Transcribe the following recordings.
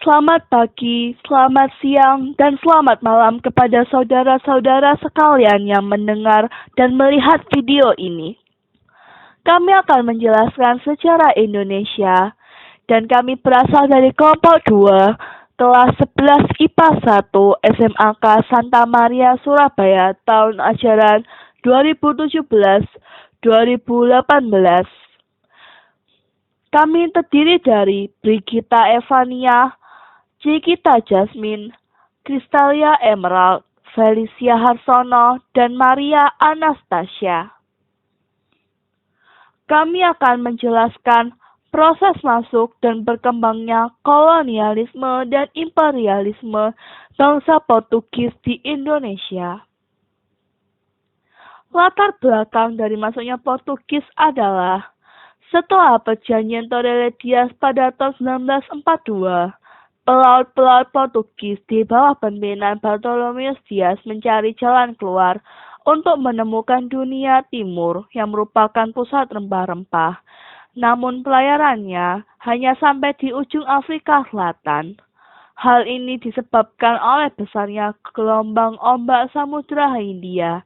Selamat pagi, selamat siang, dan selamat malam kepada saudara-saudara sekalian yang mendengar dan melihat video ini. Kami akan menjelaskan sejarah Indonesia, dan kami berasal dari kelompok 2, kelas 11 IPA 1 SMAK Santa Maria Surabaya tahun ajaran 2017-2018. Kami terdiri dari Brigita Evania, Cikita Jasmine, Kristalia Emerald, Felicia Harsono, dan Maria Anastasia. Kami akan menjelaskan proses masuk dan berkembangnya kolonialisme dan imperialisme bangsa Portugis di Indonesia. Latar belakang dari masuknya Portugis adalah setelah perjanjian Tordesillas pada tahun 1942, pelaut-pelaut Portugis di bawah pimpinan Bartolomeu Dias mencari jalan keluar untuk menemukan dunia timur yang merupakan pusat rempah-rempah. Namun pelayarannya hanya sampai di ujung Afrika Selatan. Hal ini disebabkan oleh besarnya gelombang ombak Samudra Hindia,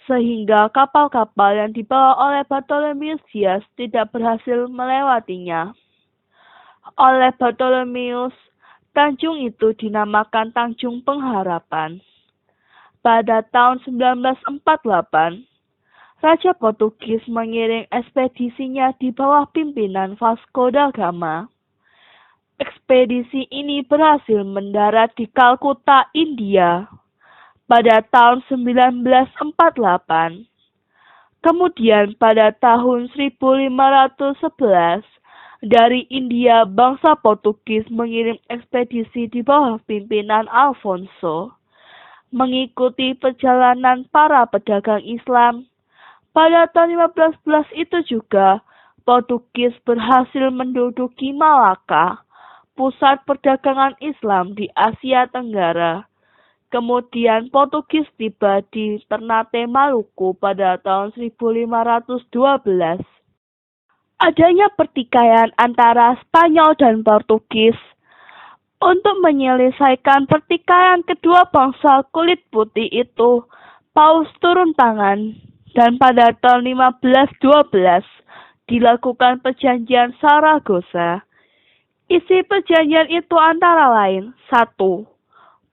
sehingga kapal-kapal yang dibawa oleh Bartolomeu Dias tidak berhasil melewatinya. Oleh Bartolomeus, Tanjung itu dinamakan Tanjung Pengharapan. Pada tahun 1948, Raja Portugis mengirim ekspedisinya di bawah pimpinan Vasco da Gama. Ekspedisi ini berhasil mendarat di Kalkuta, India pada tahun 1948. Kemudian pada tahun 1511, dari India, bangsa Portugis mengirim ekspedisi di bawah pimpinan Alfonso. Mengikuti perjalanan para pedagang Islam, pada tahun 1511 itu juga, Portugis berhasil menduduki Malaka, pusat perdagangan Islam di Asia Tenggara. Kemudian Portugis tiba di Ternate, Maluku pada tahun 1512. Adanya pertikaian antara Spanyol dan Portugis. Untuk menyelesaikan pertikaian kedua bangsa kulit putih itu, Paus turun tangan, dan pada tahun 1512 dilakukan perjanjian Saragossa. Isi perjanjian itu antara lain, 1.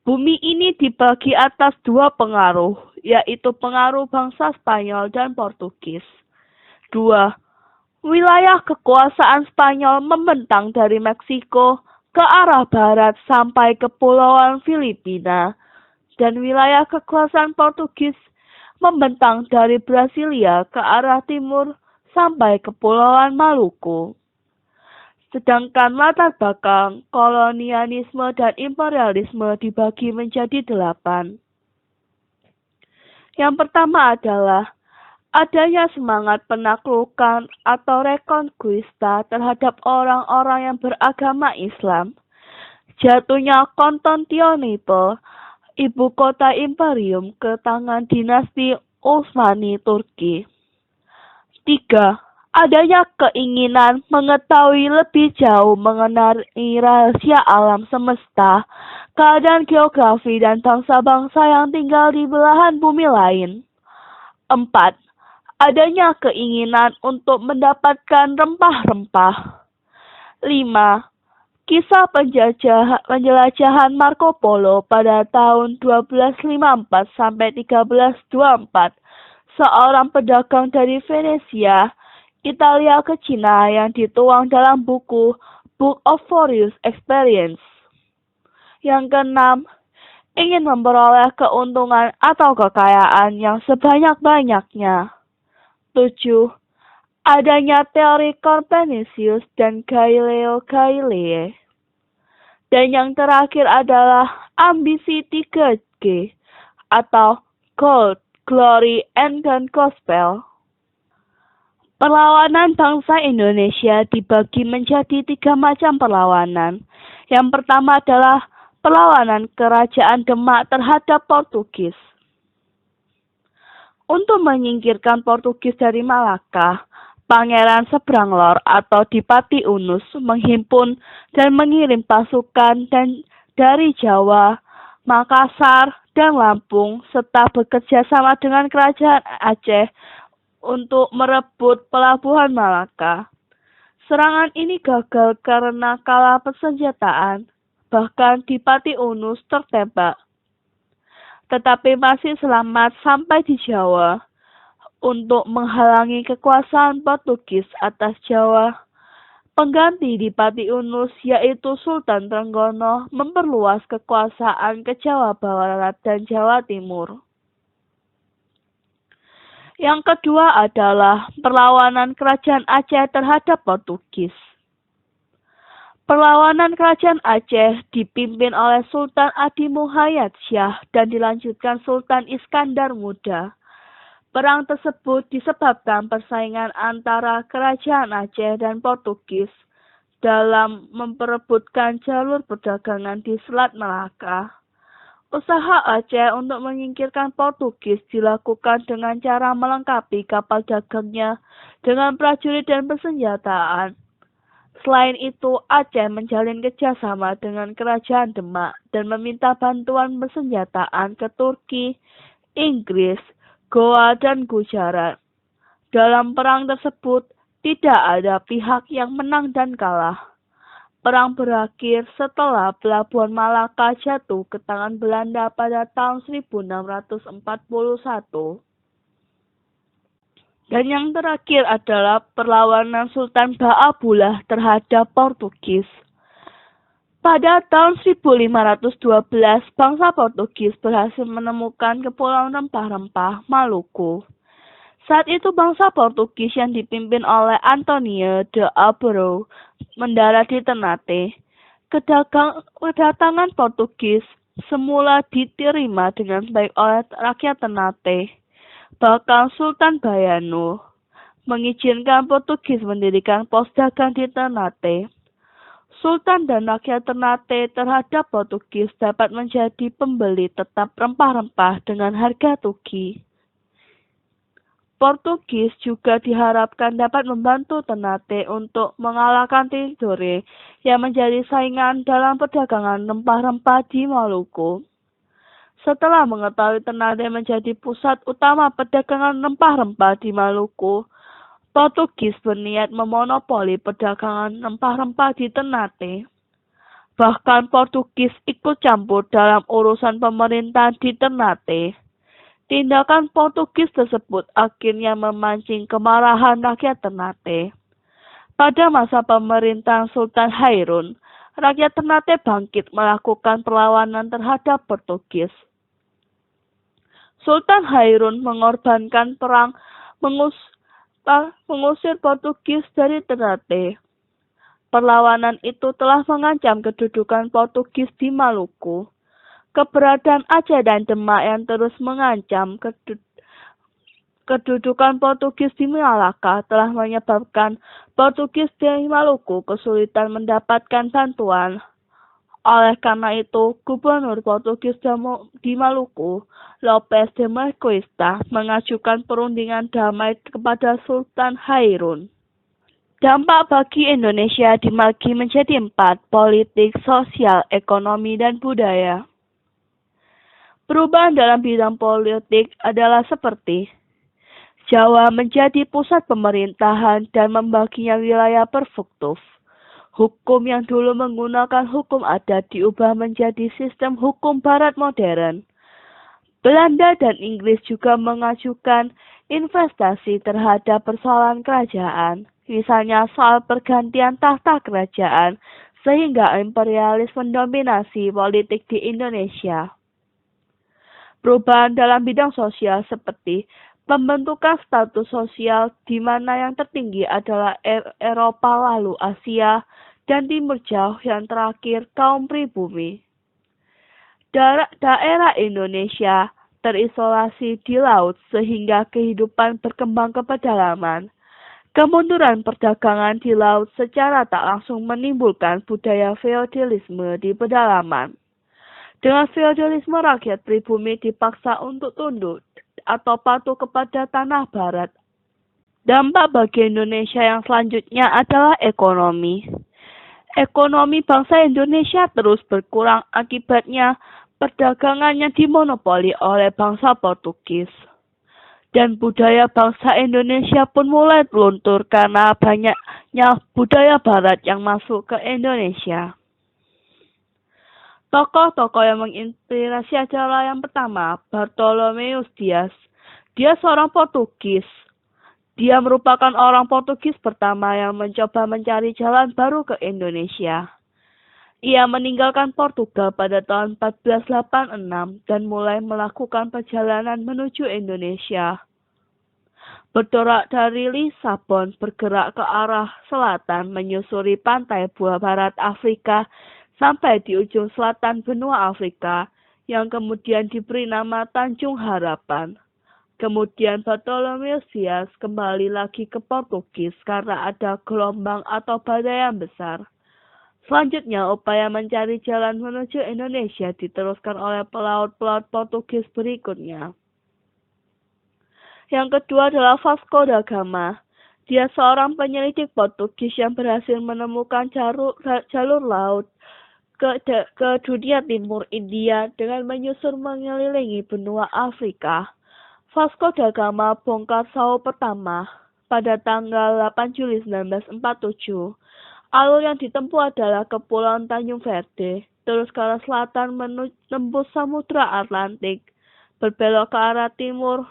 Bumi ini dibagi atas dua pengaruh, yaitu pengaruh bangsa Spanyol dan Portugis. 2. Wilayah kekuasaan Spanyol membentang dari Meksiko ke arah barat sampai Kepulauan Filipina, dan wilayah kekuasaan Portugis membentang dari Brasilia ke arah timur sampai Kepulauan Maluku. Sedangkan latar belakang kolonialisme dan imperialisme dibagi menjadi 8. Yang pertama adalah adanya semangat penaklukan atau reconquista terhadap orang-orang yang beragama Islam. Jatuhnya Konstantinopel, ibu kota imperium, ke tangan dinasti Utsmani Turki. 3. Adanya keinginan mengetahui lebih jauh mengenai rahasia alam semesta, keadaan geografi, dan bangsa-bangsa yang tinggal di belahan bumi lain. 4. Adanya keinginan untuk mendapatkan rempah-rempah. 5. Kisah penjelajahan Marco Polo pada tahun 1254 sampai 1324, seorang pedagang dari Venesia, Italia ke Cina yang dituang dalam buku Book of Voyage Experience. Yang keenam, ingin memperoleh keuntungan atau kekayaan yang sebanyak-banyaknya. 7. Adanya teori Copernicus dan Galileo Galilei. Dan yang terakhir adalah ambisi 3G atau Gold, Glory, and Gospel. Perlawanan bangsa Indonesia dibagi menjadi 3 macam perlawanan. Yang pertama adalah perlawanan Kerajaan Demak terhadap Portugis. Untuk menyingkirkan Portugis dari Malaka, Pangeran Sebranglor atau Dipati Unus menghimpun dan mengirim pasukan dari Jawa, Makassar, dan Lampung serta bekerja sama dengan Kerajaan Aceh untuk merebut pelabuhan Malaka. Serangan ini gagal karena kalah persenjataan, bahkan Dipati Unus tertembak. Tetapi masih selamat sampai di Jawa. Untuk menghalangi kekuasaan Portugis atas Jawa, pengganti Dipati Unus yaitu Sultan Trenggono memperluas kekuasaan ke Jawa Barat dan Jawa Timur. Yang kedua adalah perlawanan Kerajaan Aceh terhadap Portugis. Perlawanan Kerajaan Aceh dipimpin oleh Sultan Adimu Hayat Syah dan dilanjutkan Sultan Iskandar Muda. Perang tersebut disebabkan persaingan antara Kerajaan Aceh dan Portugis dalam memperebutkan jalur perdagangan di Selat Malaka. Usaha Aceh untuk menyingkirkan Portugis dilakukan dengan cara melengkapi kapal dagangnya dengan prajurit dan persenjataan. Selain itu, Aceh menjalin kerjasama dengan Kerajaan Demak dan meminta bantuan persenjataan ke Turki, Inggris, Goa, dan Gujarat. Dalam perang tersebut, tidak ada pihak yang menang dan kalah. Perang berakhir setelah pelabuhan Malaka jatuh ke tangan Belanda pada tahun 1641. Dan yang terakhir adalah perlawanan Sultan Baabullah terhadap Portugis. Pada tahun 1512, bangsa Portugis berhasil menemukan Kepulauan Rempah-Rempah, Maluku. Saat itu bangsa Portugis yang dipimpin oleh Antonio de Alvaro mendarat di Ternate. Kedatangan Portugis semula diterima dengan baik oleh rakyat Ternate. Bahkan Sultan Bayano mengizinkan Portugis mendirikan pos dagang di Ternate. Sultan dan rakyat Ternate terhadap Portugis dapat menjadi pembeli tetap rempah-rempah dengan harga tuki. Portugis juga diharapkan dapat membantu Ternate untuk mengalahkan Tidore yang menjadi saingan dalam perdagangan rempah-rempah di Maluku. Setelah mengetahui Ternate menjadi pusat utama perdagangan rempah-rempah di Maluku, Portugis berniat memonopoli perdagangan rempah-rempah di Ternate. Bahkan Portugis ikut campur dalam urusan pemerintahan di Ternate. Tindakan Portugis tersebut akhirnya memancing kemarahan rakyat Ternate. Pada masa pemerintahan Sultan Hairun, rakyat Ternate bangkit melakukan perlawanan terhadap Portugis. Sultan Hairun mengorbankan perang mengusir Portugis dari Ternate. Perlawanan itu telah mengancam kedudukan Portugis di Maluku. Keberadaan Aceh dan Demak yang terus mengancam kedudukan Portugis di Malaka telah menyebabkan Portugis di Maluku kesulitan mendapatkan bantuan. Oleh karena itu, Gubernur Portugis di Maluku, Lopes de Marquista, mengajukan perundingan damai kepada Sultan Hairun. Dampak bagi Indonesia dibagi menjadi 4, politik, sosial, ekonomi, dan budaya. Perubahan dalam bidang politik adalah seperti Jawa menjadi pusat pemerintahan dan membaginya wilayah perfektif. Hukum yang dulu menggunakan hukum adat diubah menjadi sistem hukum barat modern. Belanda dan Inggris juga mengajukan investasi terhadap persoalan kerajaan, misalnya soal pergantian tahta kerajaan, sehingga imperialis mendominasi politik di Indonesia. Perubahan dalam bidang sosial seperti pembentukan status sosial di mana yang tertinggi adalah Eropa lalu Asia dan Timur Jauh yang terakhir kaum pribumi. Daerah Indonesia terisolasi di laut sehingga kehidupan berkembang ke pedalaman. Kemunduran perdagangan di laut secara tak langsung menimbulkan budaya feodalisme di pedalaman. Dengan feodalisme, rakyat pribumi dipaksa untuk tunduk atau patuh kepada tanah barat Dampak bagi Indonesia yang selanjutnya adalah ekonomi. Ekonomi bangsa Indonesia terus berkurang akibatnya perdagangannya dimonopoli oleh bangsa Portugis. Dan budaya bangsa Indonesia pun mulai luntur karena banyaknya budaya barat yang masuk ke Indonesia. Tokoh-tokoh yang menginspirasi adalah yang pertama, Bartolomeus Dias. Dia seorang Portugis. Dia merupakan orang Portugis pertama yang mencoba mencari jalan baru ke Indonesia. Ia meninggalkan Portugal pada tahun 1486 dan mulai melakukan perjalanan menuju Indonesia. Bertolak dari Lisabon, bergerak ke arah selatan, menyusuri pantai barat Afrika sampai di ujung selatan benua Afrika, yang kemudian diberi nama Tanjung Harapan. Kemudian Bartolomeus Dias kembali lagi ke Portugis karena ada gelombang atau badai yang besar. Selanjutnya, upaya mencari jalan menuju Indonesia diteruskan oleh pelaut-pelaut Portugis berikutnya. Yang kedua adalah Vasco da Gama. Dia seorang penyelidik Portugis yang berhasil menemukan jalur laut ke dunia timur India dengan menyusur mengelilingi benua Afrika. Vasco da Gama bongkar Sao pertama pada tanggal 8 Juli 1947. Alur yang ditempuh adalah Kepulauan Tanjung Verde, terus ke arah selatan menembus Samudra Atlantik, berbelok ke arah timur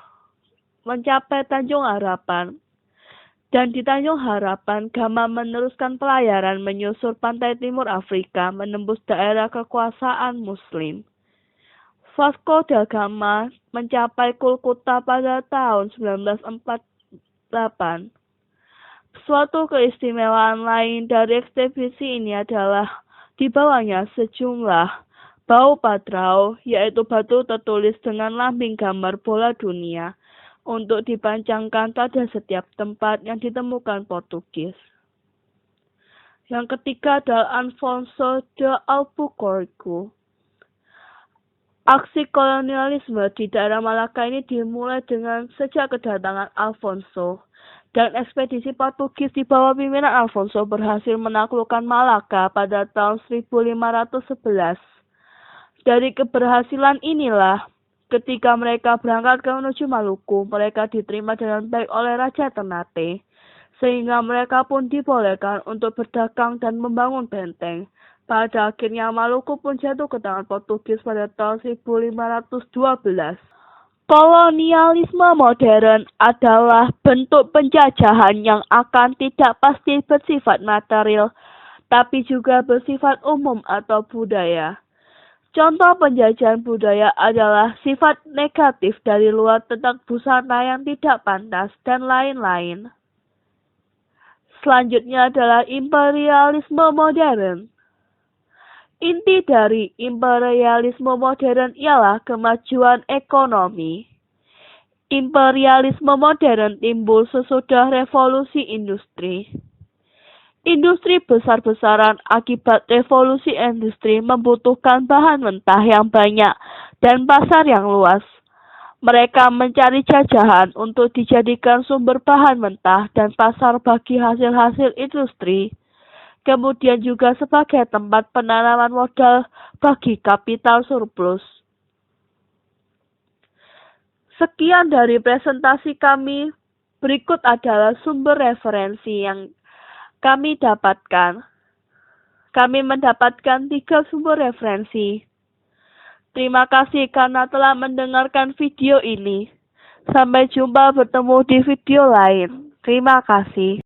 mencapai Tanjung Harapan. Dan di Tanjung Harapan, Gama meneruskan pelayaran menyusur pantai timur Afrika, menembus daerah kekuasaan Muslim. Vasco da Gama mencapai Kolkata pada tahun 1948. Suatu keistimewaan lain dari ekspedisi ini adalah dibawanya sejumlah bau patrau, yaitu batu tertulis dengan lambing gambar bola dunia, untuk dipancangkan pada setiap tempat yang ditemukan Portugis. Yang ketiga adalah Afonso de Albuquerque. Aksi kolonialisme di daerah Malaka ini dimulai dengan sejak kedatangan Alfonso. Dan ekspedisi Portugis di bawah pimpinan Alfonso berhasil menaklukkan Malaka pada tahun 1511. Dari keberhasilan inilah, ketika mereka berangkat ke menuju Maluku, mereka diterima dengan baik oleh Raja Ternate, sehingga mereka pun dibolehkan untuk berdagang dan membangun benteng. Pada akhirnya Maluku pun jatuh ke tangan Portugis pada tahun 1512. Kolonialisme modern adalah bentuk penjajahan yang akan tidak pasti bersifat material, tapi juga bersifat umum atau budaya. Contoh penjajahan budaya adalah sifat negatif dari luar tentang busana yang tidak pantas, dan lain-lain. Selanjutnya adalah imperialisme modern. Inti dari imperialisme modern ialah kemajuan ekonomi. Imperialisme modern timbul sesudah revolusi industri. Industri besar-besaran akibat revolusi industri membutuhkan bahan mentah yang banyak dan pasar yang luas. Mereka mencari jajahan untuk dijadikan sumber bahan mentah dan pasar bagi hasil-hasil industri. Kemudian juga sebagai tempat penanaman modal bagi kapital surplus. Sekian dari presentasi kami. Berikut adalah sumber referensi yang kami dapatkan. Kami mendapatkan 3 sumber referensi. Terima kasih karena telah mendengarkan video ini. Sampai jumpa bertemu di video lain. Terima kasih.